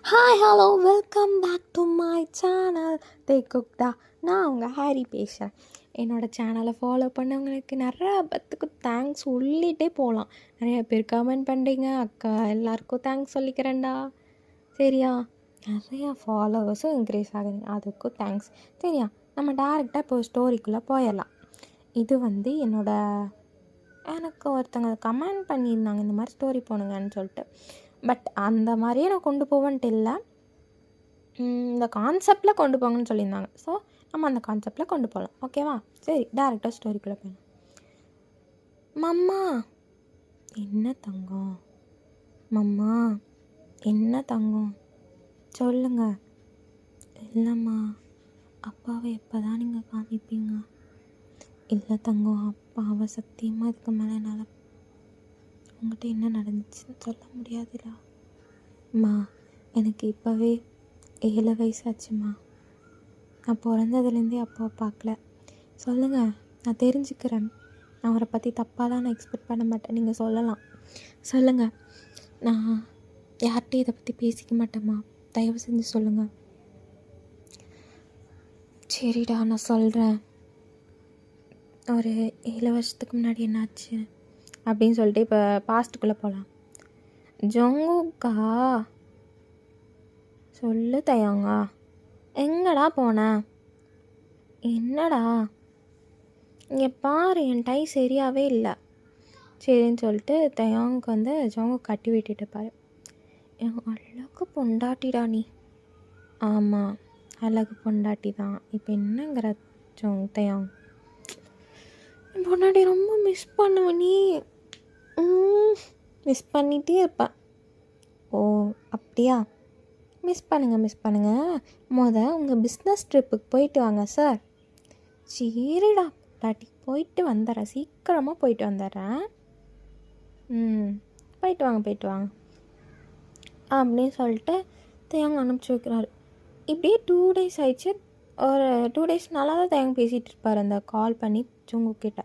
Hi hello welcome back to my channel the குக்டா. நான் உங்கள் ஹாரி பேசுகிறேன். என்னோடய சேனலை ஃபாலோ பண்ணவங்களுக்கு நிறையா பேத்துக்கு தேங்க்ஸ் சொல்லிகிட்டே போகலாம். நிறைய பேர் கமெண்ட் பண்ணுறீங்க, அக்கா எல்லாருக்கும் தேங்க்ஸ் சொல்லிக்கிறேன்டா. சரியா, நிறையா ஃபாலோவர்ஸும் இன்க்ரீஸ் ஆகுதுங்க, அதுக்கும் தேங்க்ஸ். சரியா, நம்ம டேரெக்டாக இப்போ ஸ்டோரிக்குள்ளே போயிடலாம். இது எனக்கு ஒருத்தங்க கமெண்ட் பண்ணியிருந்தாங்க இந்த மாதிரி ஸ்டோரி போனுங்கன்னு சொல்லிட்டு. பட் அந்த மாதிரியே நான் கொண்டு போவேன்ட்டு இல்லை, இந்த கான்செப்டில் கொண்டு போங்கன்னு சொல்லியிருந்தாங்க. ஸோ நம்ம அந்த கான்செப்டில் கொண்டு போகலாம். ஓகேவா? சரி, டேரெக்டாக ஸ்டோரிக்குள்ளே போயிடலாம். மம்மா என்ன தங்கம், மம்மா என்ன தங்கம் சொல்லுங்க. இல்லைம்மா, அப்பாவை எப்போ தான் நீங்கள் காமிப்பீங்க? இல்லை தங்கம், அப்பாவை சத்தியமாக இதுக்கு மேலே என்னால் உங்கள்கிட்ட என்ன நடந்துச்சுன்னு சொல்ல முடியாதுடா. அம்மா, எனக்கு இப்போவே 7 வயசாச்சும்மா. நான் பிறந்ததுலேருந்தே அப்பாவை பார்க்கல. சொல்லுங்கள், நான் தெரிஞ்சுக்கிறேன். நான் அவரை பற்றி தப்பாலாம் நான் எக்ஸ்பெக்ட் பண்ண மாட்டேன். நீங்கள் சொல்லலாம், சொல்லுங்கள். நான் யார்கிட்டையும் இதை பற்றி பேசிக்க மாட்டேம்மா, தயவு செஞ்சு சொல்லுங்கள். சரிடா, நான் சொல்கிறேன். ஒரு 7 வருஷத்துக்கு முன்னாடி என்னாச்சு அப்படின்னு சொல்லிட்டு இப்போ பாஸ்ட்டுக்குள்ளே போகலாம். ஜொங்குக்கா சொல்லு தயாங்க, எங்கடா போன? என்னடா இங்கே பாரு, என் டை சரியாகவே இல்லை. சரின்னு சொல்லிட்டு தயாங்க்கு ஜொங்கு கட்டி விட்டுட்டு பாரு. என் அழகு பொண்டாட்டிடா நீ. ஆமாம், அழகு பொண்டாட்டி தான். இப்போ என்னங்கிற தயாங், பொண்டாட்டி ரொம்ப மிஸ் பண்ணுவேன் நீ. மிஸ் பண்ணிகிட்டே இருப்பேன். ஓ அப்படியா? மிஸ் பண்ணுங்கள். உங்கள் பிஸ்னஸ் ட்ரிப்புக்கு போயிட்டு வாங்க சார். சரிடா டாட்டி, போயிட்டு வந்துடுறேன், சீக்கிரமாக போயிட்டு வந்துடுறேன். போயிட்டு வாங்க அப்படின்னு சொல்லிட்டு தேங்க அனுப்பிச்சி வைக்கிறாரு. இப்படியே 2 days ஆயிடுச்சு. ஒரு 2 days நல்லா தான் தேங்க பேசிகிட்டு இருப்பார் அந்த கால் பண்ணி ஜொங்கு கிட்ட.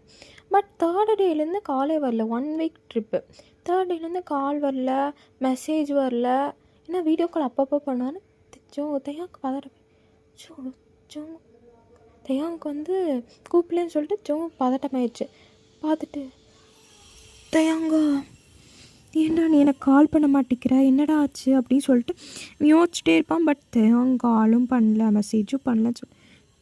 பட் 3rd டேலேருந்து காலே வரல. 1 week ட்ரிப்பு. 3rd டேலேருந்து கால் வரல, மெசேஜ் வரல. ஏன்னா வீடியோ கால் அப்பப்போ பண்ணுவார். தயாங்க்கு பதட்டம். ஜொங்கு தயாங்க்கு கூப்பிடலன்னு சொல்லிட்டு ஜொங்கு பதட்டமாயிடுச்சு. பார்த்துட்டு தயாங்கா, ஏன்டா நீ எனக்கு கால் பண்ண மாட்டேங்கிற, என்னடா ஆச்சு அப்படின்னு சொல்லிட்டு யோசிச்சுட்டே இருப்பான். பட் தயாங்க காலும் பண்ணல, மெசேஜும் பண்ணல.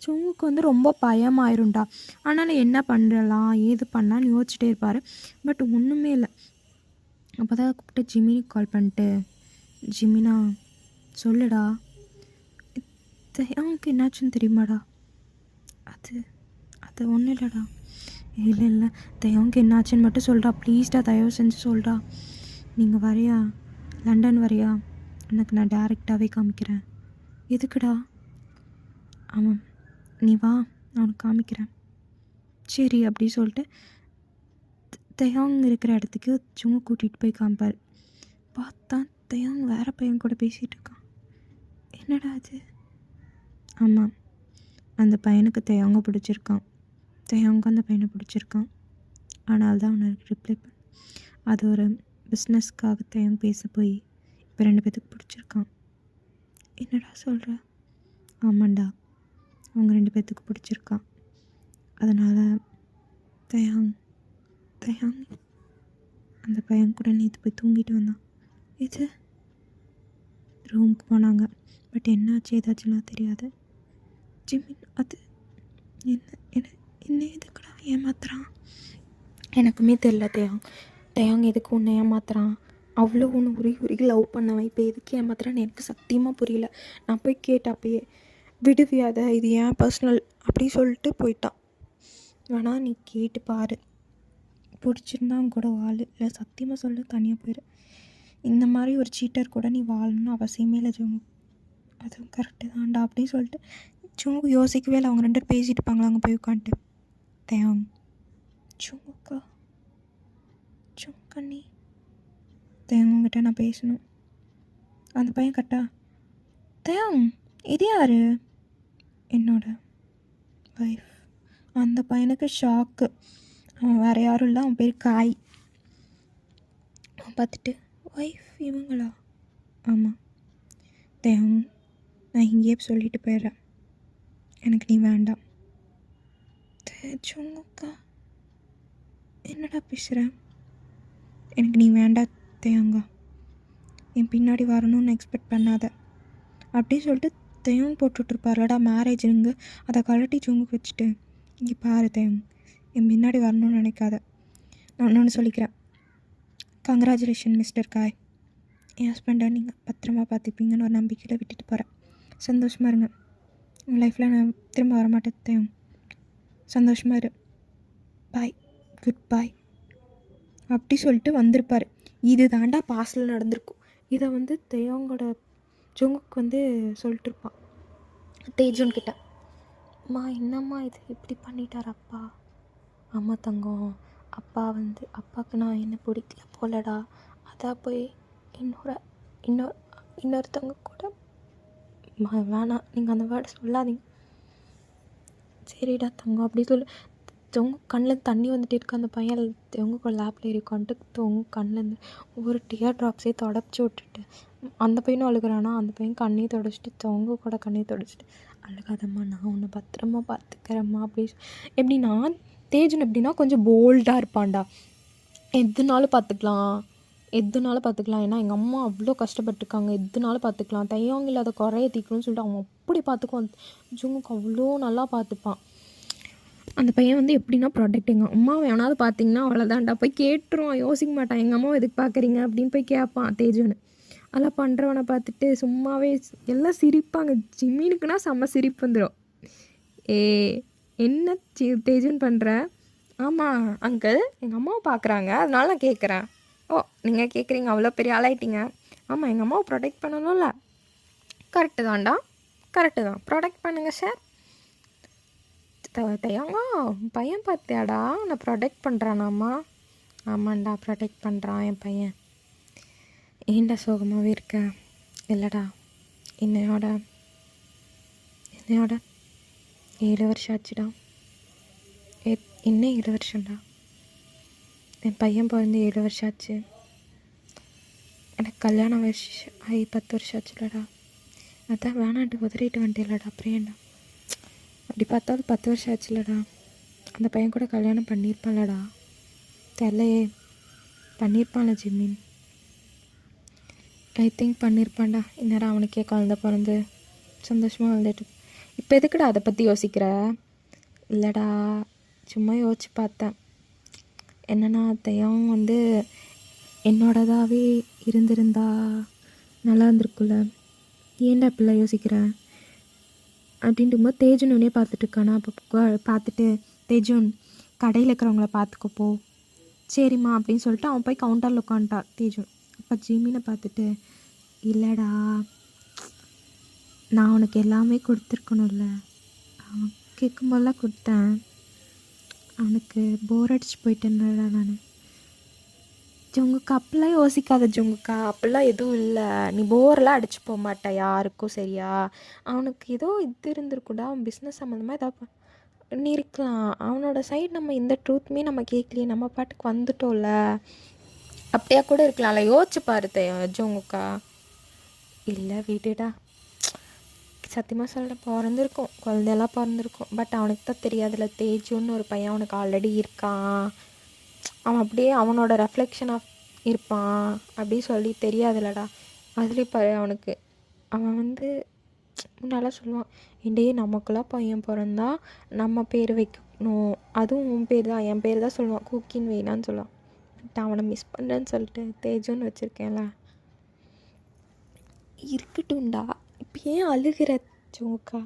ஜொங்குக்கு ரொம்ப பயமாயிரும்டா. ஆனாலும் என்ன பண்ணலாம் ஏது பண்ணலான்னு யோசிச்சுட்டே இருப்பார். பட் ஒன்றுமே இல்லை. அப்போ தான் கூப்பிட்டு ஜிமினிக்கு கால் பண்ணிட்டு, ஜிமினா சொல்லுடா, தயாங்க்கு என்னாச்சுன்னு தெரியுமாடா? அது ஒன்றும் இல்லைடா. இல்லை தயாங்க்கு என்னாச்சுன்னு மட்டும் சொல்கிறா ப்ளீஸ்டா, தயவு செஞ்சு சொல்கிறா. நீங்கள் வரையா, லண்டன் வரையா? எனக்கு நான் டேரெக்டாகவே காமிக்கிறேன். எதுக்குடா? ஆமாம், நீ வா, நான் உனக்கு காமிக்கிறேன். சரி அப்படி சொல்லிட்டு தயாங் இருக்கிற இடத்துக்கு சும்மா கூட்டிகிட்டு போய் காமிப்பார். பார்த்தா தயாங் வேறு பையன் கூட பேசிகிட்டு இருக்கான். என்னடா அது? ஆமாம், அந்த பையனுக்கு தயாங்க பிடிச்சிருக்கான், தயாங்க அந்த பையனை பிடிச்சிருக்கான். ஆனால் தான் அவனுக்கு ரிப்ளை பண்ண. அது ஒரு பிஸ்னஸ்க்காக தயாங் பேச போய் இப்போ 2 பேத்துக்கு பிடிச்சிருக்கான். என்னடா சொல்கிற? ஆமாண்டா, அவங்க 2 பேத்துக்கு பிடிச்சிருக்கான். அதனால் தயாங் அந்த பையன் கூட நேற்று போய் தூங்கிட்டு வந்தான். இது ரூமுக்கு போனாங்க. பட் என்னாச்சு ஏதாச்சுன்னா தெரியாது. ஜிமின் அது என்ன எதுக்குடா ஏமாத்துறான்? எனக்குமே தெரியல. தயாங் எதுக்கு உன்னை ஏமாத்துறான்? அவ்வளோ ஒன்று உருகி லவ் பண்ணவன் இப்போ எதுக்கு ஏமாத்துறான்னு எனக்கு சத்தியமாக புரியல. நான் போய் கேட்டேன், அப்பயே விடுவியாத, இது ஏன் பர்சனல் அப்படி சொல்லிட்டு போயிட்டான். வேணா நீ கேட்டு பாரு, பிடிச்சிருந்தா அவங்க கூட வாழு, இல்லை சத்தியமாக சொல்ல தனியாக போயிடு. இந்த மாதிரி ஒரு சீட்டர் கூட நீ வாழணும்னு அவசியமே இல்லை ஜோங்கு. அதுவும் கரெக்டு தான்டா அப்படின்னு சொல்லிட்டு ஜோங்கு யோசிக்கவே இல்லை. அவங்க 2 பேரும் பேசிகிட்டு இருப்பாங்களா அங்கே போய் உட்காந்துட்டு. தயாங், கண்ணி தயாங்கிட்ட நான் பேசணும். அந்த பையன் கட்டா, தயாங் இது யார்? என்னோட வைஃப். அந்த பையனுக்கு ஷாக்கு. அவன் வேறு யாரும் இல்லை, அவன் பேர் காய். அவன் பார்த்துட்டு, ஒய்ஃப் இவங்களா? ஆமாம். தேவ், நான் இங்கேயே சொல்லிட்டு போயிடுறேன், எனக்கு நீ வேண்டாம். தேஜோங்கக்கா, என்னடா பேசுகிற? எனக்கு நீ வேண்டாம் தேவங்கா, என் பின்னாடி வரணும்னு எக்ஸ்பெக்ட் பண்ணாத அப்படின்னு சொல்லிட்டு தேவன் போட்டுட்ருப்பார்லடா மேரேஜுங்க. அதை கழட்டி ஜுங்குக்கு வச்சுட்டு, இங்கே பாரு தேவன், என் பின்னாடி வரணும்னு நினைக்காத. நான் இன்னொன்று சொல்லிக்கிறேன், கங்க்ராச்சுலேஷன் மிஸ்டர் காய். என் ஹஸ்பண்டை நீங்கள் பத்திரமா பார்த்துப்பீங்கன்னு ஒரு நம்பிக்கையில் விட்டுட்டு போகிறேன். சந்தோஷமாக இருங்க. உங்கள் லைஃப்பில் நான் திரும்ப வரமாட்டேன் தேவன். சந்தோஷமாக இரு. பாய், குட் பாய் அப்படி சொல்லிட்டு வந்திருப்பார். இது தாண்டா பாஸ்டில் நடந்திருக்கும். இதை வந்து தேவங்கோட ஜுங்குக்கு சொல்லிட்டு இருப்பான் தேஜுன் கிட்ட. அம்மா என்னம்மா இது இப்படி பண்ணிட்டார் அப்பா? அம்மா தங்கம், அப்பா அப்பாவுக்கு நான் என்ன பிடிக்கல போலடா, அதான் போய் இன்னொருத்தவங்க கூட வேணாம், நீங்கள் அந்த வேர்டை சொல்லாதீங்க. சரிடா தங்கம் அப்படி சொல்லு. தொங்கு கண்ணில் தண்ணி வந்துட்டு இருக்கு. அந்த பையன் தொங்க லேப்பில் ஏறிக்கான்ட்டு தொங்கு கண்ணிலேருந்து ஒவ்வொரு டியர் ட்ராப்ஸே தொடச்சி விட்டுட்டு, அந்த பையனும் அழுகிறானா, அந்த பையன் கண்ணையை தொடச்சிட்டு தொங்கு கூட கண்ணையை தொடச்சிட்டு, அழுகாதம்மா நான் உன்னை பத்திரமா பார்த்துக்கிறேம்மா அப்படி. எப்படின்னா தேஜன் எப்படின்னா கொஞ்சம் போல்டாக இருப்பான்டா. எதுனாலும் பார்த்துக்கலாம், ஏன்னா எங்கள் அம்மா அவ்வளோ கஷ்டப்பட்டுருக்காங்க, எதுனாலும் பார்த்துக்கலாம், தையவங்க இல்லாத குறைய தீக்கணும்னு சொல்லிட்டு அவன் அப்படி பார்த்துக்குவான். ஜுங்குக்கு அவ்வளோ நல்லா பார்த்துப்பான். அந்த பையன் எப்படின்னா ப்ராடக்ட். எங்கள் அம்மாவை எவனாவது பார்த்தீங்கன்னா அவ்வளோதான்டா, போய் கேட்டுருவான், யோசிக்க மாட்டான். எங்கள் அம்மாவை எதுக்கு பார்க்குறீங்க அப்படின்னு போய் கேட்பான் தேஜுன்னு. அதெல்லாம் பண்ணுறவனை பார்த்துட்டு சும்மாவே எல்லாம் சிரிப்பாங்க. ஜிம்மினுக்குன்னா செம்ம சிரிப்பு வந்துடும். என்ன தேஜுன்னு பண்ணுற? ஆமாம் அங்கிள், எங்கள் அம்மாவை பார்க்குறாங்க, அதனால நான் கேட்குறேன். ஓ நீங்கள் கேட்குறீங்க, அவ்வளோ பெரிய ஆளாயிட்டீங்க. ஆமாம் எங்கள் அம்மாவை ப்ரொடெக்ட் பண்ணணும்ல. கரெக்டு தான்டா, கரெக்டு தான், ப்ரொடெக்ட் பண்ணுங்கள் சார். தையாங்க பையன் பார்த்தியாடா, நான் ப்ரொடெக்ட் பண்ணுறானாம்மா. ஆமாண்டா ப்ரொடெக்ட் பண்ணுறான் என் பையன். ஏன்டா சோகமாகவே இருக்க? இல்லைடா, என்னையோட 7 வருஷம் ஆச்சுடா. என்ன 7 வருஷம்டா? என் பையன் பிறந்து 7 வருஷம் ஆச்சு. எனக்கு கல்யாணம் ஆகி 10 வருஷம் ஆச்சுலடா. அதான் வேணான்ட்டு உதறிட்டு வந்துட்டேலடா. அப்புறம் ஏன்டா? அப்படி பார்த்தாலும் 10 வருஷம் ஆச்சுலடா. அந்த பையன் கூட கல்யாணம் பண்ணியிருப்பான்லடா. தெரியலையே, பண்ணியிருப்பான்ல ஜிம்மின். I think பண்ணியிருப்பான்டா. இந்நேரம் அவனுக்கே குழந்த பிறந்து சந்தோஷமாக வந்துட்டு. இப்போ எதுக்குடா அதை பற்றி யோசிக்கிற? இல்லைடா, சும்மா யோசிச்சு பார்த்தேன். என்னன்னா தையம் என்னோடதாகவே இருந்திருந்தா நல்லா இருந்திருக்குல்ல. ஏன்டா இப்படிலாம் யோசிக்கிறேன் அப்படின்ட்டு போது தேஜுன் உடனே பார்த்துட்டு இருக்கானா. அப்போ பார்த்துட்டு, தேஜுன் கடையில் இருக்கிறவங்கள பார்த்துக்கப்போ. சரிம்மா அப்படின்னு சொல்லிட்டு அவன் போய் கவுண்டரில் உட்காந்துட்டான் தேஜுன். அப்போ ஜிமினை பார்த்துட்டு, இல்லைடா நான் உனக்கு எல்லாமே கொடுத்துருக்கணும்ல, அவன் கேட்கும்போதெல்லாம் கொடுத்தேன், அவனுக்கு போர் அடிச்சு போயிட்டேன்டா நான். ஜுங்குக்கா அப்படிலாம் யோசிக்காத ஜுங்குக்கா, அப்படிலாம் எதுவும் இல்லை. நீ போரெலாம் அடிச்சு போக மாட்டா யாருக்கும், சரியா? அவனுக்கு ஏதோ இது இருந்திருக்குடா, அவன் பிஸ்னஸ் சம்மந்தமாக ஏதாவது நீ இருக்கலாம். அவனோட சைடு நம்ம எந்த ட்ரூத்துமே நம்ம கேட்கலையே, நம்ம பாட்டுக்கு வந்துட்டோம்ல. அப்படியா கூட இருக்கலாம்ல, யோசிச்சு பாரு ஜுங்குக்கா. இல்லை விடுடா, சத்தியமாக சொல்ல பிறந்திருக்கும், குழந்தையெல்லாம் பிறந்திருக்கும். பட் அவனுக்கு தான் தெரியாதுல்ல, தேஜுன்னு ஒரு பையன் அவனுக்கு ஆல்ரெடி இருக்கான், அவன் அப்படியே அவனோட ரெஃப்ளெக்ஷனாக இருப்பான் அப்படி சொல்லி தெரியாதுல்லடா. அதுலேயும் பாரு அவனுக்கு அவன் முன்னாலாம் சொல்லுவான், ஏண்டே நமக்குலாம் பையன் பிறந்தா நம்ம பேர் வைக்கணும், அதுவும் உன் பேர் தான், என் பேர் தான் சொல்லுவான், குக்கின்னு வேணான்னு சொல்லுவான். பட் அவனை மிஸ் பண்ணுறேன்னு சொல்லிட்டு தேஜுன்னு வச்சுருக்கேன்ல. இருக்கட்டும்டா, இப்போ ஏன் அழுகிற ஜோக்கா?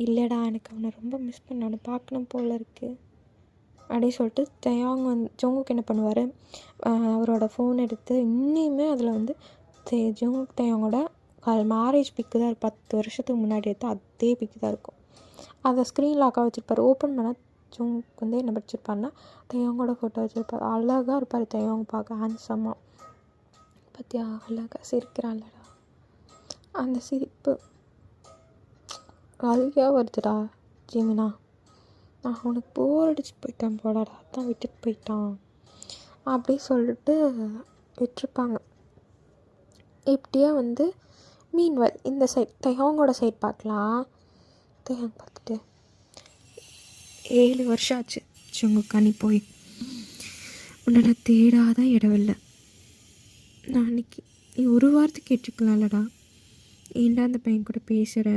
இல்லைடா எனக்கு அவனை ரொம்ப மிஸ் பண்ண, அவனை பார்க்கணும் போல் இருக்குது அப்படின்னு சொல்லிட்டு தயாங் ஜோங்குக்கு என்ன பண்ணுவார், அவரோட ஃபோன் எடுத்து இன்னுமே அதில் ஜோங்குக் தயாங்கோட மேரேஜ் பிக்கு தான் 10 வருஷத்துக்கு முன்னாடி எடுத்து அதே பிக்கு தான் இருக்கும். அதை ஸ்க்ரீன் லாக்காக வச்சுருப்பார். ஓப்பன் பண்ணால் ஜோங்குக் என்ன படிச்சிருப்பாருன்னா தயாங்கோட ஃபோட்டோ வச்சுருப்பார். அழகாக இருப்பார் தயாங், பார்க்க ஹேண்ட்ஸமாக. பார்த்தியா அழகாக சிரிக்கிறான்லடா, அந்த சிரிப்பு அழுகையாக வருதுடா. ஜிமினா நான் அவனுக்கு போர் அடிச்சு போயிட்டான் போடாடா, அதான் விட்டுட்டு போயிட்டான் அப்படி சொல்லிட்டு விட்டுருப்பாங்க. இப்படியே மீன்வெல் இந்த சைட் தயாங்கோட சைட் பார்க்கலாம். தயாங் பார்த்துட்டு 7 வருஷம் ஆச்சு ஜுங்குக்கா நீ போய். உன்னை நான் தேடாத இடவில்லை. நான் அன்றைக்கி நீ ஒரு வார்த்தை கேட்டுக்கலாம்லடா. ஏன்டா அந்த பையன் கூட பேசுகிற,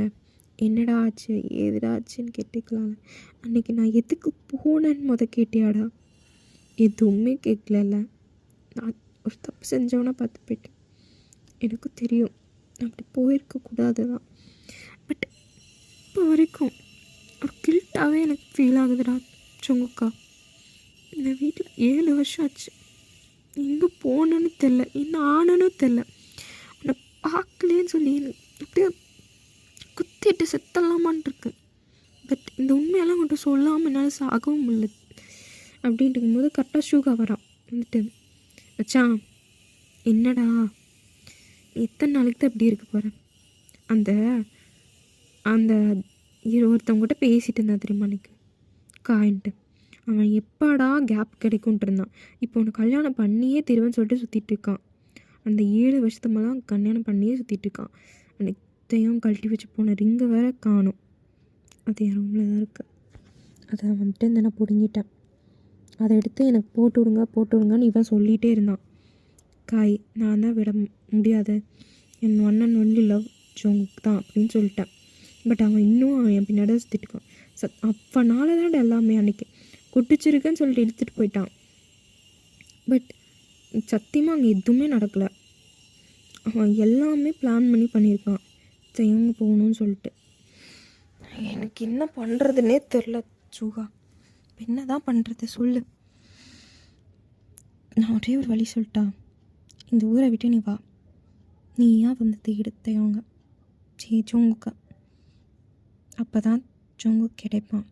என்னடா ஆச்சு ஏதுடா ஆச்சுன்னு கேட்டுக்கலாம்ல. அன்றைக்கி நான் எதுக்கு போனேன்னு கேட்டியாடா? எதுவுமே கேட்கல. நான் ஒரு தப்பு செஞ்சவனா பார்த்து போயிட்டேன். எனக்கு தெரியும் அப்படி போயிருக்கக்கூடாது தான். பட் இப்போ வரைக்கும் ஒரு கில்ட்டாகவே எனக்கு ஃபீல் ஆகுதுடா ஜுங்குக்கா. இந்த வீட்டில் 7 வருஷம் ஆச்சு. எங்கே போனேன்னு தெரில, என்ன ஆனன்னு தெரில. உன்னை பார்க்கலேன்னு சொல்லி அப்படியே குத்திட்டு செத்தலாமான் இருக்கு. பட் இந்த உண்மையெல்லாம் உங்கள்கிட்ட சொல்லாமல் என்னால் சாகவும் இல்லை. அப்படின்ட்டு இருக்கும்போது கரெக்டாக ஷூகா வரான். வந்துட்டு வச்சான் என்னடா எத்தனை நாளைக்கு தான் இப்படி இருக்க போகிறேன்? அந்த அந்த ஒருத்தவங்ககிட்ட பேசிகிட்டு இருந்தான் தெரியுமா அன்றைக்கி காயின்ட்டு. அவன் எப்பாடா கேப் கிடைக்கும்ட்டு இருந்தான். இப்போ உன்னை கல்யாணம் பண்ணியே திருவன்னு சொல்லிட்டு சுற்றிட்டு இருக்கான். அந்த 7 வருஷத்துமெல்லாம் கல்யாணம் பண்ணியே சுற்றிட்டு இருக்கான். அன்றைத்தையும் கழட்டி வச்சு போன ரிங்கை வேற காணும். அது என் ரூமில் தான் இருக்குது. அதை வந்துட்டு இந்த நான் பிடுங்கிட்டேன். அதை எடுத்து எனக்கு போட்டு விடுங்கன்னு இவன் சொல்லிகிட்டே இருந்தான். காய் நான் தான் விட முடியாது, என் ஒன் அண்ட் ஒன்லி லவ் ஜோங்குக்கு தான் அப்படின்னு சொல்லிட்டேன். பட் அவன் இன்னும் என் பின்னாடி சுற்றிட்டு இருக்கான். அப்பனால தான் எல்லாமே அன்றைக்கி குட்டிச்சிருக்குன்னு சொல்லிட்டு எடுத்துகிட்டு போயிட்டான். பட் சத்தியமாக அங்கே எதுவுமே நடக்கலை. அவன் எல்லாமே பிளான் பண்ணியிருக்கான் செய்யவங்க போகணும்னு சொல்லிட்டு. எனக்கு என்ன பண்ணுறதுன்னே தெரில ஜூகா. என்ன தான் பண்ணுறது சொல்லு. நான் ஒரே ஒரு வழி சொல்லிட்டா, இந்த ஊரை விட்டு நீ வா. நீ ஏன் வந்து தேடுத்தையவங்க ஜோங்குக்கா. அப்போ தான் ஜோங்கு கிடைப்பான்.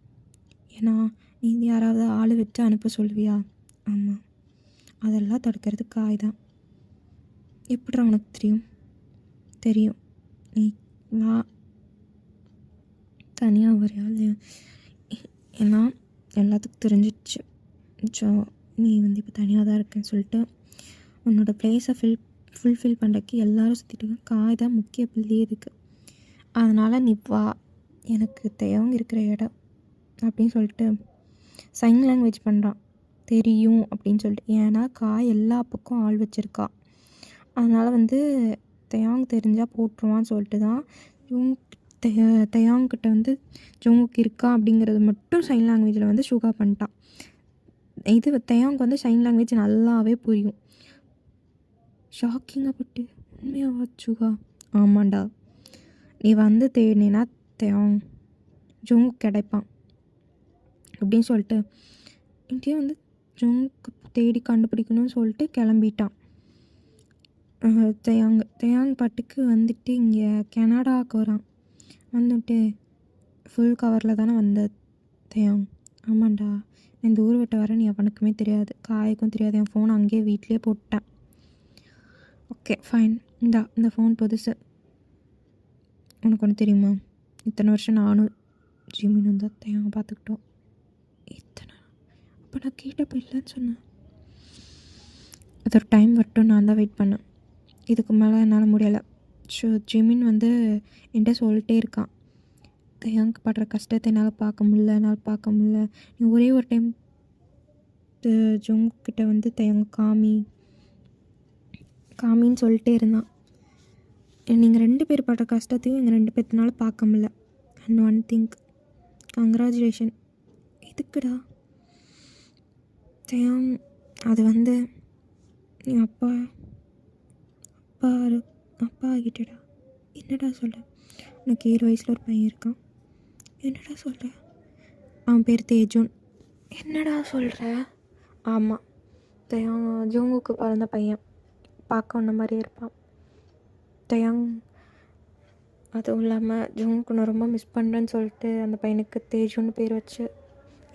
ஏன்னா நீ யாராவது ஆள் வச்சு அனுப்ப சொல்லுவியா? ஆமாம், அதெல்லாம் தடுக்கிறது காய் தான். எப்படிடா உனக்கு தெரியும் நீ வா தனியாக வரையா இல்லையா? ஏன்னா எல்லாத்துக்கும் தெரிஞ்சிடுச்சு நீ வந்து இப்போ தனியாக தான் இருக்கேன்னு சொல்லிட்டு. உன்னோட பிளேஸை ஃபுல்ஃபில் பண்ணுறதுக்கு எல்லோரும் சுற்றிட்டு காய் தான் முக்கிய புள்ளியே இருக்குது. அதனால் நீ வா, எனக்கு தேவங்க இருக்கிற இடம் அப்படின்னு சொல்லிட்டு சைன் லாங்குவேஜ் பண்ணுறான். தெரியும் அப்படின்னு சொல்லிட்டு. ஏன்னா காய் எல்லா பக்கம் ஆள் வச்சுருக்கா. அதனால் வந்து தயாங் தெரிஞ்சால் போட்டுருவான்னு சொல்லிட்டு தான் தயாங்கிட்ட வந்து ஜோங்குக்கு இருக்கா அப்படிங்கிறது மட்டும் சைன் லாங்குவேஜில் வந்து ஷூகா பண்ணிட்டான். இது தயாங்க்கு வந்து சைன் லாங்குவேஜ் நல்லாவே புரியும். ஷாக்கிங்காக பட்டு உண்மையாக ஷூகா. ஆமாண்டா, நீ வந்து தேடினா தயாங் ஜோங்கு கிடைப்பான் அப்படின்னு சொல்லிட்டு இங்கேயே வந்து ஜோங்கு தேடி கண்டுபிடிக்கணும்னு சொல்லிட்டு கிளம்பிட்டான். தயாங் பாட்டுக்கு வந்துட்டு இங்கே கனடாவுக்கு வரான். வந்துட்டு ஃபுல் கவரில் தானே வந்த தயாங். ஆமாண்டா, இந்த ஊர் விட்ட வர நீ அவனுக்குமே தெரியாது, காய்க்கும் தெரியாது. என் ஃபோன் அங்கேயே வீட்லேயே போட்டேன். ஓகே ஃபைன், இந்த ஃபோன் புதுசு. உனக்கு ஒன்று தெரியுமா, இத்தனை வருஷம் நானும் ஜிமினும் தான் தயாங்க பார்த்துக்கிட்டோம். இத்தனை அப்போ நான் கேட்டப்போ இல்லைன்னு சொன்னேன். அது ஒரு டைம் வரட்டும், நான் தான் வெயிட் பண்ணேன். இதுக்கு மேலே என்னால் முடியலை. ஜிமின் வந்து என்கிட்ட சொல்லிட்டே இருக்கான், தயாங்க படுற கஷ்டத்தை என்னால் பார்க்க முடியல. நீ ஒரே ஒரு டைம் ஜோங்கிட்ட வந்து தயாங்க காமின்னு சொல்லிட்டே இருந்தான். நீங்கள் 2 பேர் படுற கஷ்டத்தையும் எங்கள் 2 பேர்த்தினால பார்க்க முடியல. And one think, congratulation. எதுக்குடா தயாங்? அது வந்து நீ அப்பா ஆகிட்டடா. என்னடா சொல்ல? உனக்கு 7 வயசில் ஒரு பையன் இருக்கான். என்னடா சொல்கிற? அவன் பேர் தேஜுன். என்னடா சொல்கிற? ஆமாம், தயாங் ஜோங்குக்கு பிறந்த பையன். பார்க்க உன்ன மாதிரியே இருப்பான் தயாங். அதுவும் இல்லாமல் ஜோங்குக்கு நான் ரொம்ப மிஸ் பண்ணுறேன்னு சொல்லிட்டு அந்த பையனுக்கு தேஜுன்னு பேர் வச்சு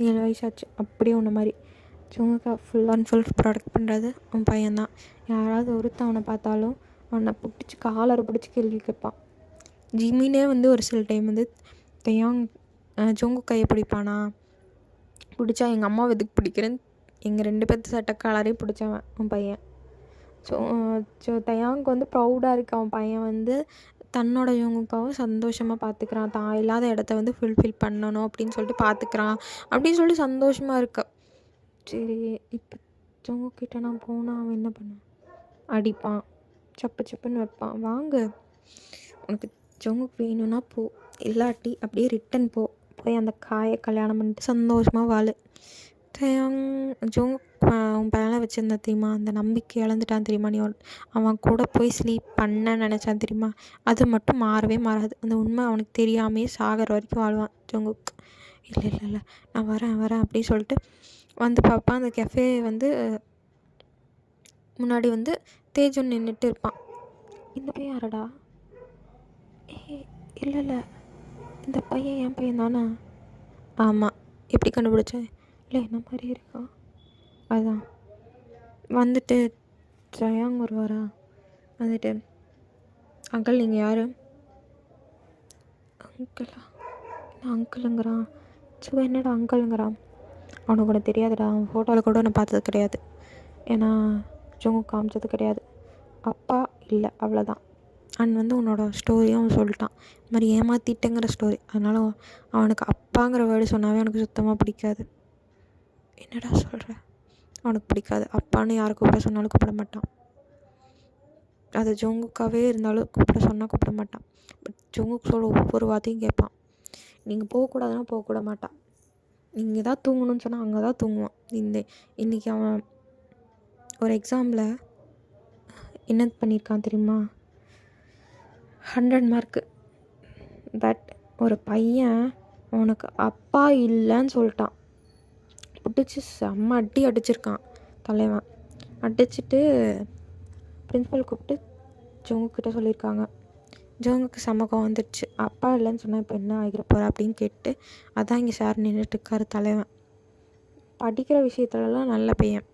7 வயசாச்சு. அப்படியே உன்ன மாதிரி ஜோங்குக்கு ஃபுல் அண்ட் ஃபுல் ப்ராடக்ட் பண்ணுறது அவன் பையன்தான். யாராவது ஒருத்தன் அவனை பார்த்தாலும் அவனை பிடிச்சி காலரை பிடிச்சி கேள்வி கேட்பான். ஜிமினே வந்து ஒரு சில டைம் வந்து தயாங் ஜோங்கு கையை பிடிப்பானா, பிடிச்சா எங்கள் அம்மாவை எதுக்கு பிடிக்கிறேன்னு எங்கள் 2 பேர்த்து சட்டை கலரையும் பிடிச்சவன் அவன் பையன். ஸோ தயாங்க்கு வந்து ப்ரௌடாக இருக்கு அவன் பையன் வந்து தன்னோட ஜோங்குக்காவும் சந்தோஷமாக பார்த்துக்கிறான். தான் இல்லாத இடத்த வந்து ஃபுல்ஃபில் பண்ணணும் அப்படின்னு சொல்லிட்டு பார்த்துக்கிறான் அப்படின்னு சொல்லிட்டு சந்தோஷமாக இருக்கா. சரி, இப்போ ஜோங்குக்கிட்ட நான் போனால் அவன் என்ன பண்ணான்? அடிப்பான், சப்பு சப்புன்னு வைப்பான். வாங்க, உனக்கு ஜோங்குக்கு வேணும்னா போ, இல்லாட்டி அப்படியே ரிட்டன் போய் அந்த காயை கல்யாணம் பண்ணிட்டு சந்தோஷமாக வாழு. ஜோங்கு உன் பேலை வச்சுருந்தா தெரியுமா, அந்த நம்பிக்கை இழந்துட்டான் தெரியுமா, நீ அவன் கூட போய் ஸ்லீப் பண்ண நினச்சான் தெரியுமா, அது மட்டும் மாறவே மாறாது. அந்த உண்மை அவனுக்கு தெரியாமையே சாகிற வரைக்கும் வாழ்வான் ஜோங்குக்கு. இல்லை இல்லை இல்லை, நான் வரேன் அப்படின்னு சொல்லிட்டு வந்து பார்ப்பான். அந்த கெஃபே வந்து முன்னாடி வந்து தேஜன் நின்றுட்டு இருப்பான். இந்த பையன் யாரடா? இல்லை இந்த பையன் என் பையன் தானே? ஆமாம். எப்படி கண்டுபிடிச்சேன்? இல்லை, என்ன மாதிரி இருக்கான். அதுதான் வந்துட்டு ஜயாங் வருவாரா, வந்துட்டு அங்கிள் நீங்கள் யார்? அங்கிளா? நான் அங்கிளுங்கிறான். ஸோ என்னடா அங்கிளுங்கிறான்? அவனுக்கு கூட தெரியாதுடா, அவன் ஃபோட்டோவில் கூட நான் பார்த்தது கிடையாது, ஏன்னா ஜோங்கு காமிச்சது கிடையாது. அப்பா இல்லை, அவ்வளோதான். அண்ட் வந்து உன்னோட ஸ்டோரியும் அவன் சொல்லிட்டான், இந்த மாதிரி ஏமாற்றிட்டேங்கிற ஸ்டோரி. அதனால் அவனுக்கு அப்பாங்கிற வேர்டு சொன்னாவே அவனுக்கு சுத்தமாக பிடிக்காது. என்னடா சொல்கிற? அவனுக்கு பிடிக்காது. அப்பான்னு யாரை கூப்பிட சொன்னாலும் கூப்பிட மாட்டான். அது ஜோங்குக்காகவே இருந்தாலும் கூப்பிட சொன்னால் கூப்பிட மாட்டான். பட் ஜோங்குக்கு சொல்ல ஒவ்வொரு வார்த்தையும் கேட்பான். நீங்கள் போகக்கூடாதுன்னா போகக்கூட மாட்டான். நீங்கள் தான் தூங்கணும்னு சொன்னால் அங்கே தான் தூங்குவான். இன்றைக்கி அவன் ஒரு எக்ஸாமில் என்ன பண்ணியிருக்கான் தெரியுமா? 100 மார்க்கு. பட் ஒரு பையன் உனக்கு அப்பா இல்லைன்னு சொல்லிட்டான். பிடிச்சி செம்ம அடிச்சிருக்கான் தலைவன். அடிச்சுட்டு பிரின்ஸிபல் கூப்பிட்டு ஜோங்குக்கிட்ட சொல்லியிருக்காங்க. ஜோங்குக்கு சமகம் வந்துடுச்சு. அப்பா இல்லைன்னு சொன்னால் இப்போ என்ன ஆகிற போகிற அப்படின்னு கேட்டு அதான் இங்கே சார் நின்றுட்டுருக்காரு தலைவன். படிக்கிற விஷயத்துலலாம் நல்ல பையன்.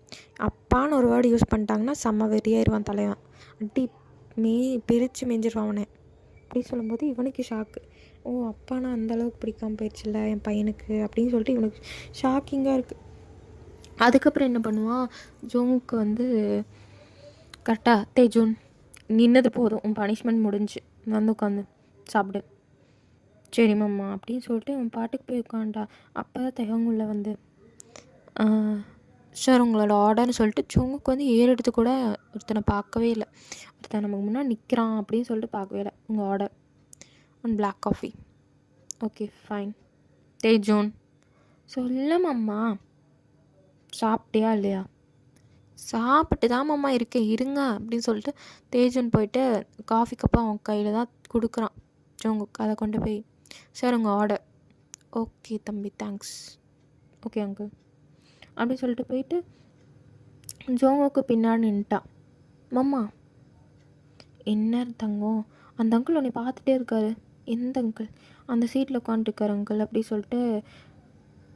அப்பான்னு ஒரு வேர்டு யூஸ் பண்ணிட்டாங்கன்னா செம்ம வெறியாயிருவான் தலைவன். அடி பிரித்து மேய்ஞ்சிருவான் அவனை. அப்படி சொல்லும்போது இவனுக்கு ஷாக்கு. ஓ, அப்பானா அந்தளவுக்கு பிடிக்காமல் போயிடுச்சுல்ல என் பையனுக்கு அப்படின்னு சொல்லிட்டு இவனுக்கு ஷாக்கிங்காக இருக்குது. அதுக்கப்புறம் என்ன பண்ணுவான், ஜோங்குக்கு வந்து கரெக்டாக தேஜூன் நின்னது போதும், உன் பனிஷ்மெண்ட் முடிஞ்சு, வந்து உட்காந்து சாப்பிடு. சரி மாமா அப்படின்னு சொல்லிட்டு அவன் பாட்டுக்கு போய் உட்காண்டா. அப்போ தான் தேவங்குள்ள வந்து சார் உங்களோட ஆர்டர்னு சொல்லிட்டு ஜோங்குக்கு வந்து எடுத்து கூட ஒருத்தனை பார்க்கவே இல்லை. ஒருத்தன் நமக்கு முன்னாடி நிற்கிறான் அப்படின்னு சொல்லிட்டு பார்க்கவே இல்லை. உங்கள் order one black coffee. Okay fine. தேஜூன் சொல்ல மாமா, சாப்பிட்டியா இல்லையா? சாப்பிட்டு தான் மாமா இருக்கேன், இருங்க அப்படின்னு சொல்லிட்டு தேஜன் போயிட்டு காஃபி கப்பை அவன் கையில் தான் கொடுக்குறான் ஜோங்குக்கு. அதை கொண்டு போய் சார் உங்கள் ஆர்டர். ஓகே தம்பி, தேங்க்ஸ். ஓகே அங்கிள் அப்படின்னு சொல்லிட்டு போயிட்டு ஜோங்குக்கு பின்னாடி நின்ட்டான். மாமா என்ன தங்கம், அந்த அங்கிள் உன்னை பார்த்துட்டே இருக்காரு. எந்த அங்கிள்? அந்த சீட்டில் உட்காந்துருக்காரு அங்கிள் அப்படி சொல்லிட்டு.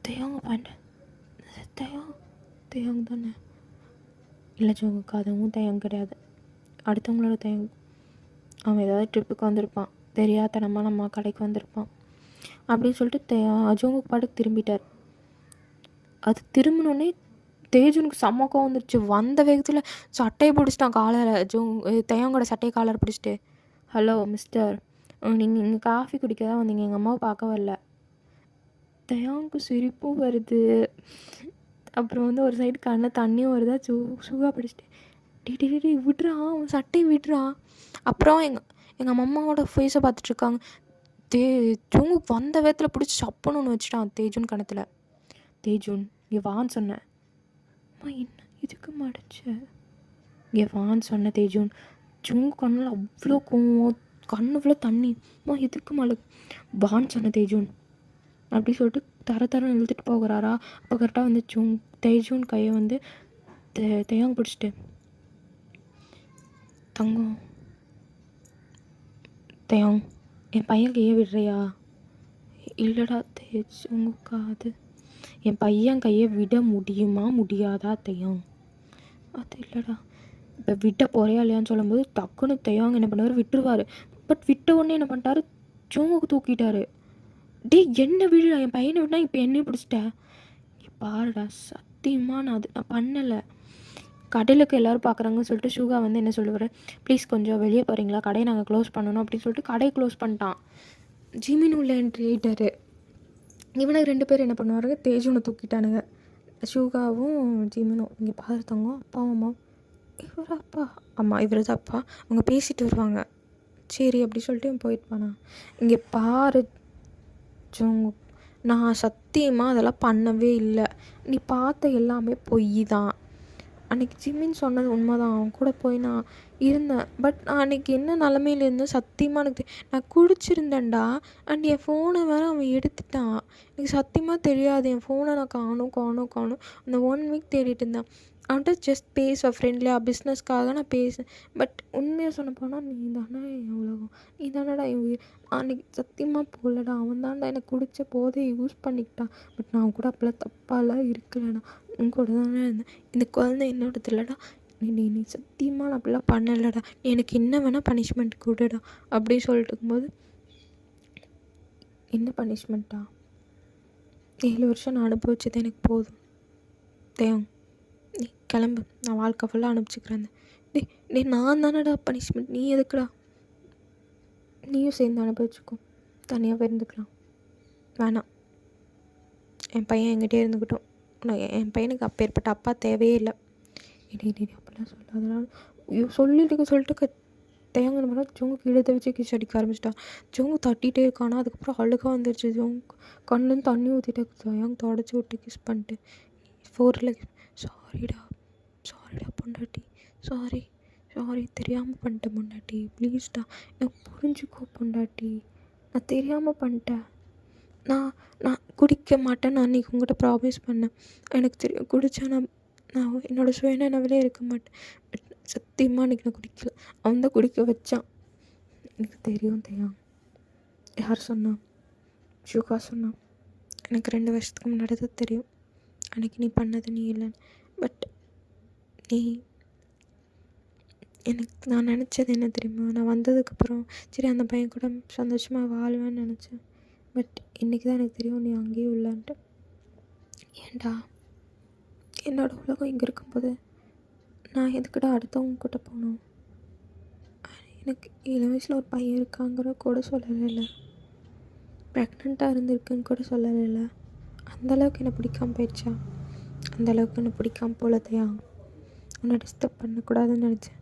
தேவங்க பாண்ட தேவங்க தானே? இல்லை ஜோங்குக்கு அதுவும் தயம் கிடையாது, அடுத்தவங்களோட தயம். அவன் ஏதாவது ட்ரிப்புக்கு வந்திருப்பான், தெரியாதனமாக நம்ம கடைக்கு வந்திருப்பான் அப்படின்னு சொல்லிட்டு ஜோங்குக்கு பாட்டுக்கு திரும்பிட்டார். அது திரும்பினோடனே தேஜனுக்கு செம்மக்கம் வந்துருச்சு. வந்த வேகத்தில் சட்டையை பிடிச்சிட்டான் காலரை. தயங்கோட சட்டையை காலரை பிடிச்சிட்டு, ஹலோ மிஸ்டர், நீங்கள் இங்கே காஃபி குடிக்க தான் வந்தீங்க, எங்கள் அம்மாவை பார்க்க வரல. தயாவுக்கு சிரிப்பும் வருது, அப்புறம் வந்து ஒரு சைடு கண்ணில் தண்ணியும் வருதா. ஷூவாக பிடிச்சிட்டு டி விட்றான், அவன் சட்டையை விட்றான். அப்புறம் எங்கள் அம்மாவோட ஃபேஸை பார்த்துட்ருக்காங்க. ஜோங்கு வந்த வேகத்தில் பிடிச்சி சப்புன்னு ஒன்று வச்சுட்டான் தேஜூன் கணத்தில். தேஜூன் இங்கே வான்னு சொன்னேன். அம்மா என்ன இதுக்கு மடிச்ச? இங்கே வான்னு சொன்னேன் தேஜூன். ஜோங்கு கண்ணில் அவ்வளோ கோவம், கண்ணு ஃபுல்லாக தண்ணி. அம்மா எதுக்கு மழை வான்னு சொன்னேன் தேஜூன் அப்படி சொல்லிட்டு தரன்னு இழுத்துட்டு போகிறாரா. அப்போ கரெக்டாக வந்து தேஜூன் கையை வந்து தேயாங்க பிடிச்சிட்டு, தங்கம் தேயாங் என் பையன் கையை விடுறியா? இல்லைடா தேஜூங்கக்கா, அது என் பையன் கையை விட முடியாதா தேயாங்? அது இல்லைடா. இப்போ விட்ட போறியா இல்லையான்னு சொல்லும்போது டக்குன்னு தேயாங் என்ன பண்ணுவார், விட்டுருவார். பட் விட்ட உடனே என்ன பண்ணிட்டாரு, ஜோங்குக்கு தூக்கிட்டாரு. என்ன விடுடா, என் பையனை விட்டா இப்போ என்னையும் பிடிச்சிட்டேன். பாருடா, சத்தியமாக நான் பண்ணலை. கடையில் இருக்க எல்லோரும் பார்க்குறாங்கன்னு சொல்லிட்டு ஷூகா வந்து என்ன சொல்லுவார், ப்ளீஸ் கொஞ்சம் வெளியே போகிறீங்களா, கடையை நாங்கள் க்ளோஸ் பண்ணணும் அப்படின்னு சொல்லிட்டு கடையை க்ளோஸ் பண்ணிட்டான். ஜிமின் உள்ள என்ட்ரி ஆகிட்டாரு. இவனுக்கு 2 பேர் என்ன பண்ணுவாருங்க, தேஜுனை தூக்கிட்டானுங்க. ஷூகாவும் ஜிமினும். இங்கே பார்த்தாங்க அப்பாவும் அம்மா. இவர் அப்பா ஆமாம் இவர் தான் அப்பா. அவங்க பேசிட்டு வருவாங்க. சரி அப்படி சொல்லிட்டு இவன் போயிட்டுப்பானா. இங்கே பாரு ஜோங்கு, நான் சத்தியமாக அதெல்லாம் பண்ணவே இல்லை. நீ பார்த்த எல்லாமே பொய் தான். அன்றைக்கி ஜிம்மின்னு சொன்னது உண்மை தான். அவன் கூட போய் நான் இருந்தேன். பட் நான் அன்றைக்கி என்ன நிலமையில இருந்தேன் சத்தியமாக எனக்கு நான் குடிச்சிருந்தேன்டா. அண்ட் என் ஃபோனை வேறு அவன் எடுத்துட்டான். எனக்கு சத்தியமாக தெரியாது. என் ஃபோனை நான் காணும் அந்த 1 வீக் தேடிட்டு இருந்தேன். அவன்கிட்ட ஜஸ்ட் பேசுவேன் ஃப்ரெண்ட்லியாக, பிஸ்னஸ்க்காக நான் பேசுவேன். பட் உண்மையாக சொல்ல போனால் நீ தானே என் உலகம், நீ தானடா என் உயிர். அன்றைக்கி சத்தியமாக போகலடா. அவன் தான்டா எனக்கு குடித்த போதை யூஸ் பண்ணிக்கிட்டான். பட் நான் அவன் கூட அப்போல்லாம் தப்பாலாம் இருக்கலடா. உன் கூட தானே இருந்தேன். இந்த குழந்தை என்னோடது இல்லைடா. நீ சத்தியமாக நான் அப்படிலாம் பண்ணலடா. நீ எனக்கு என்ன வேணால் பனிஷ்மெண்ட் கொடுடா அப்படின்னு சொல்லிட்டு இருக்கும்போது, என்ன பனிஷ்மெண்ட்டா? 7 வருஷம் நான் அனுபவிச்சது எனக்கு போதும். தேவம் நீ கிளம்பு, நான் வாழ்க்கை ஃபுல்லாக அனுப்பிச்சிக்கிறேன். டேய் நான் தானடா பனிஷ்மெண்ட், நீ எதுக்குடா? நீயும் சேர்ந்து அனுபவிச்சுக்கோ, தனியாக இருந்துக்கலாம். வேணாம், என் பையன் என்கிட்டே இருந்துக்கிட்டோம். என் பையனுக்கு அப்பேற்பட்ட அப்பா தேவையே இல்லை. இடி அப்படிலாம் சொல்லாதனால ஐயோ சொல்லிட்டு தேங்காய் மேலே ஜோங்கு கீழே வச்சு கிச்சு அடிக்க ஆரம்பிச்சிட்டா. ஜோங்கு தட்டிகிட்டே இருக்கானா. அதுக்கப்புறம் அழுக வந்துடுச்சு. ஜோங்கு கண்ணுன்னு தண்ணி ஊற்றிட்டு தேங்காய் தொடச்சி விட்டு கிஸ் பண்ணிட்டு 4ல் சாரிடா பொண்டாட்டி, சாரி தெரியாமல் பண்ணிட்டேன் பொண்டாட்டி, ப்ளீஸ்டா எனக்கு புரிஞ்சுக்கோ பொண்டாட்டி, நான் தெரியாமல் பண்ணிட்டேன். நான் குடிக்க மாட்டேன். நான் அன்றைக்கி உங்கள்கிட்ட ப்ராமிஸ் பண்ணேன். எனக்கு தெரியும் குடித்தா நான் என்னோடய சுயநினைவிலே இருக்க மாட்டேன். பட் சத்தியமாக அன்றைக்கி நான் குடிக்கல. அவன் தான் குடிக்க வச்சான். எனக்கு தெரியும். யார் சொன்னா? ஷுகா சொன்னான். எனக்கு 2 வருஷத்துக்கு முன்னாடி தான் தெரியும் அன்றைக்கி நீ பண்ணது நீ இல்லைன்னு. பட் நான் நினச்சது என்ன தெரியுமா, நான் வந்ததுக்கப்புறம் சரி அந்த பையன் கூட சந்தோஷமாக வாழ்வேன்னு நினச்சேன். பட் இன்றைக்கி தான் எனக்கு தெரியும் நீ அங்கேயும் இல்லைன்ட்டு. ஏன்டா என்னோடய உலகம் இங்கே இருக்கும்போது நான் எதுக்குடா அடுத்தவங்க கிட்ட போகணும்? எனக்கு 7 வயசில் ஒரு பையன் இருக்காங்கிற கூட சொல்லலை, ப்ரெக்னெண்ட்டாக இருந்திருக்குன்னு கூட சொல்லலை. அந்தளவுக்கு என்னை பிடிக்காமல் போயிடுச்சா? அந்தளவுக்கு என்னை பிடிக்காமல் போலதையா? உன்னை டிஸ்டர்ப் பண்ணக்கூடாதுன்னு நினச்சேன்.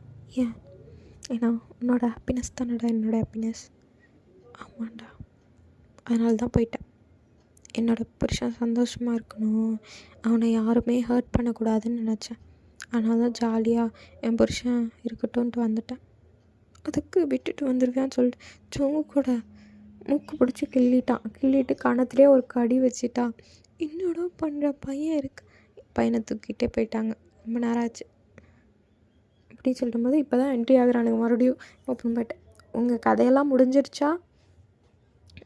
ஏன்னா உன்னோட ஹாப்பினஸ் தானடா என்னோடய ஹாப்பினஸ். ஆமாண்டா, அதனால தான் போயிட்டேன். என்னோடய புருஷன் சந்தோஷமாக இருக்கணும், அவனை யாருமே ஹர்ட் பண்ணக்கூடாதுன்னு நினச்சேன். அதனால தான் ஜாலியாக என் புருஷன் இருக்கட்டும்ன்ட்டு வந்துட்டேன். அதுக்கு விட்டுட்டு வந்துடுவேன்னு சொல்லிட்டு ஜோங்கு கூட மூக்கு பிடிச்சி கிள்ளிட்டு கணத்துலேயே ஒரு கடி வச்சுட்டா. என்னோட பண்ணுற பையன் இருக்கு. பையனை தூக்கிட்டே போயிட்டாங்க. ரொம்ப நேரம் ஆச்சு. அப்படின்னு சொல்லும் போது இப்போ தான் என்ட்ரி ஆகுறானுங்க. மறுபடியும் ஓப்பன் பண்ணிட்டேன். உங்கள் கதையெல்லாம் முடிஞ்சிருச்சா?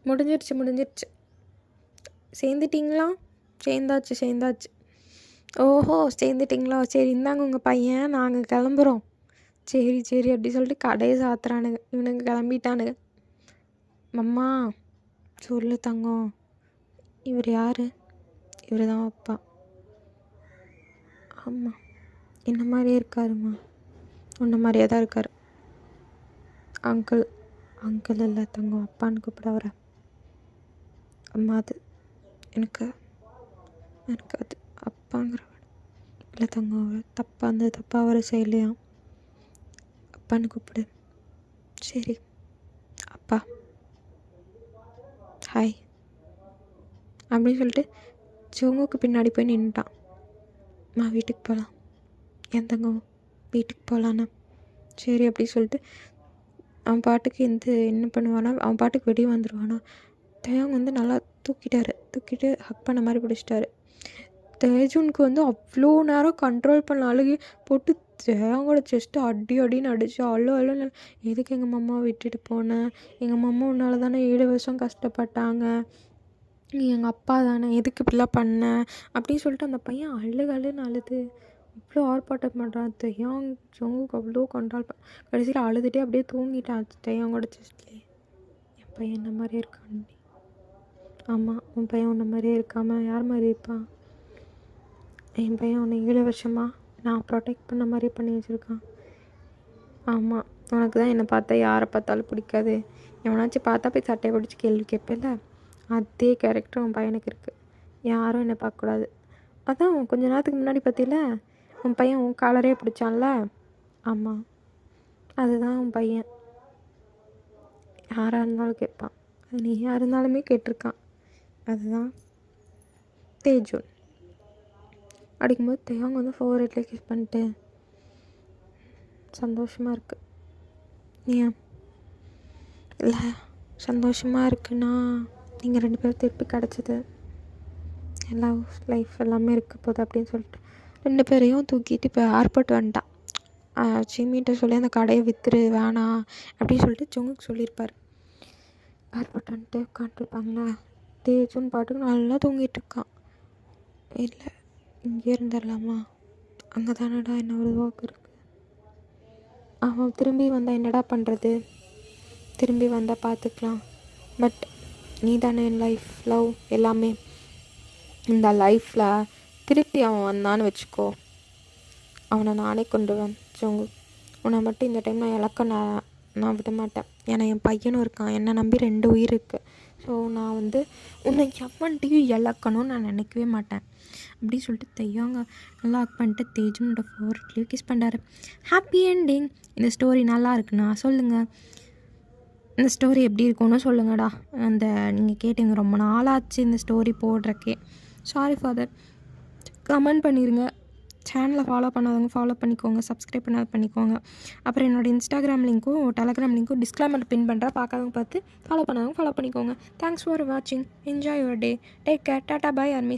முடிஞ்சிருச்சு. சேர்ந்துட்டிங்களா? சேர்ந்தாச்சு. ஓஹோ சேர்ந்துட்டிங்களா? சரி இந்தாங்க உங்கள் பையன், நாங்கள் கிளம்புறோம். சரி அப்படி சொல்லிட்டு கடையை சாத்துறானுங்க. இவனுங்க கிளம்பிட்டானுங்க. மம்மா சொல்லு தங்கம், இவர் யார்? இவர் தான் அப்பா. ஆமாம், என்ன மாதிரியே இருக்காருமா. உன்ன மாதிரியே தான் இருக்கார். அங்கிள் இல்லை தங்கம், அப்பான்னு கூப்பிட வர. அம்மா அது எனக்கு அது அப்பாங்கிற இல்லை தங்கம், அவர் தப்பாக வர செய்யலையா, அப்பான்னு கூப்பிடு. சரி அப்பா, ஹாய் அப்படின்னு சொல்லிட்டு ஜோங்குக்கு பின்னாடி போய் நின்றுட்டான். வீட்டுக்கு போகலாம். என் தங்கம் வீட்டுக்கு போகலான்னு. சரி அப்படி சொல்லிட்டு அவன் பாட்டுக்கு என்ன பண்ணுவானா, அவன் பாட்டுக்கு வெளியே வந்துடுவானா. தேவன் வந்து நல்லா தூக்கிட்டு ஹக் பண்ண மாதிரி பிடிச்சிட்டாரு. தேஜுனுக்கு வந்து அவ்வளோ நேரம் கண்ட்ரோல் பண்ண அழுகி போட்டு தேவங்களோட செஸ்ட்டு அடின்னு அடிச்சு அவ்வளோ எதுக்கு எங்கள் மம்மாவை விட்டுட்டு போனேன், எங்கள் மம்மா உன்னால தானே 7 வருஷம் கஷ்டப்பட்டாங்க, நீ எங்கள் அப்பா தானே, எதுக்கு இப்படிலாம் பண்ண அப்படின்னு சொல்லிட்டு அந்த பையன் அழுன்னு அழுது அவ்வளோ ஆர்ப்பாட்டம் பண்ணுறான். தேயாங் ஜோங்குக்கு அவ்வளோ கண்ட்ரோல் கடைசியில் அழுதுகிட்டே அப்படியே தூங்கிட்டான் தேயாங்கோட செஸ்ட்லேயே. என் பையன் என்ன மாதிரியே இருக்கான். ஆமாம், உன் பையன் உன்ன மாதிரியே இருக்காமல் யார் மாதிரி இருப்பான்? என் பையன் உன்னை 7 வருஷமாக நான் ப்ரொடெக்ட் பண்ண மாதிரி பண்ணி வச்சுருக்கான். ஆமாம், உனக்கு தான் என்னை பார்த்தா யாரை பார்த்தாலும் பிடிக்காது, எவனாச்சும் பார்த்தா போய் சட்டையை பிடிச்சி கேள்வி கேட்பேன்ல, அதே கேரக்டர் உன் பையனுக்கு இருக்குது. யாரும் என்னை பார்க்கக்கூடாது. அதான் கொஞ்ச நேரத்துக்கு முன்னாடி பார்த்தில உன் பையன் உன் காலரே பிடிச்சான்ல. ஆமாம், அதுதான் உன் பையன். யாராக இருந்தாலும் கேட்பான். அது நீ யார் இருந்தாலுமே கேட்டிருக்கான். அதுதான் தேஜுன். அடிக்கும்போது தேவங்க வந்து ஃபோர்ஹெட்லேயே கிஸ் பண்ணிட்டு சந்தோஷமாக இருக்குது. ஏன் இல்லை, சந்தோஷமாக இருக்குன்னா நீங்கள் 2 பேரும் திருப்பி கிடச்சிது, எல்லா லைஃப் எல்லாமே இருக்க போகுது அப்படின்னு சொல்லிட்டு 2 பேரையும் தூக்கிட்டு இப்போ ஏர்போர்ட் வந்துட்டான். ஜிம்மிகிட்ட சொல்லி அந்த கடையை விற்றுரு வேணாம் அப்படின்னு சொல்லிட்டு ஜொங்குக்கு சொல்லியிருப்பார். ஏர்போர்ட் வந்துட்டு உட்காந்துருப்பாங்களா, தேஜுன்னு பாட்டுக்கு நல்லா தூங்கிட்டு இருக்கான். இல்லை, இங்கே இருந்துடலாமா, அங்கே தானடா என்ன ஒரு ஒர்க் இருக்குது. அவன் திரும்பி வந்தால் என்னடா பண்ணுறது, திரும்பி வந்தால் பார்த்துக்கலாம். பட் நீ தானே என் லைஃப், லவ் எல்லாமே. இந்த லைஃப்பில் திருப்பி அவன் வந்தான்னு வச்சுக்கோ, அவனை நானே கொண்டுவேன் ஜொங்கு. உன்னை மட்டும் இந்த டைம் நான் இழக்க நான் விட மாட்டேன். ஏன்னா என் பையனும் இருக்கான், என்னை நம்பி 2 உயிர் இருக்குது. ஸோ நான் வந்து உன்னை எவன்ட்டையும் இழக்கணும்னு நான் நினைக்கவே மாட்டேன் அப்படின்னு சொல்லிட்டு தையாங்க நல்லா ஆக் பண்ணிட்டு தேஜுனோட ஃபோர்ட்லேயும் கிஸ் பண்ணுறாரு. Happy ending. இந்த ஸ்டோரி நல்லா இருக்குண்ணா, சொல்லுங்கள் இந்த ஸ்டோரி எப்படி இருக்கும்னு சொல்லுங்கடா. நீங்கள் கேட்டீங்க, ரொம்ப நாளாச்சு இந்த ஸ்டோரி போடுறக்கே. Sorry for that. கமெண்ட் பண்ணிடுங்க. சேனலை ஃபாலோ பண்ணாதவங்க ஃபாலோ பண்ணிக்கோங்க, சப்ஸ்கிரைப் பண்ணாத பண்ணிக்கோங்க. அப்புறம் என்னோடய இன்ஸ்டாகிராம் லிங்க்கும் டெலகிராம் லிங்க்கும் டிஸ்க்ளைமர் பின் பண்ணுறேன், பார்க்காதவங்க பார்த்து. ஃபாலோ பண்ணாதவங்க ஃபாலோ பண்ணிக்கோங்க. தேங்க்ஸ் ஃபார் வாட்சிங். Enjoy your day. Take care. டாட்டா, பை ஆர் மிஸ்.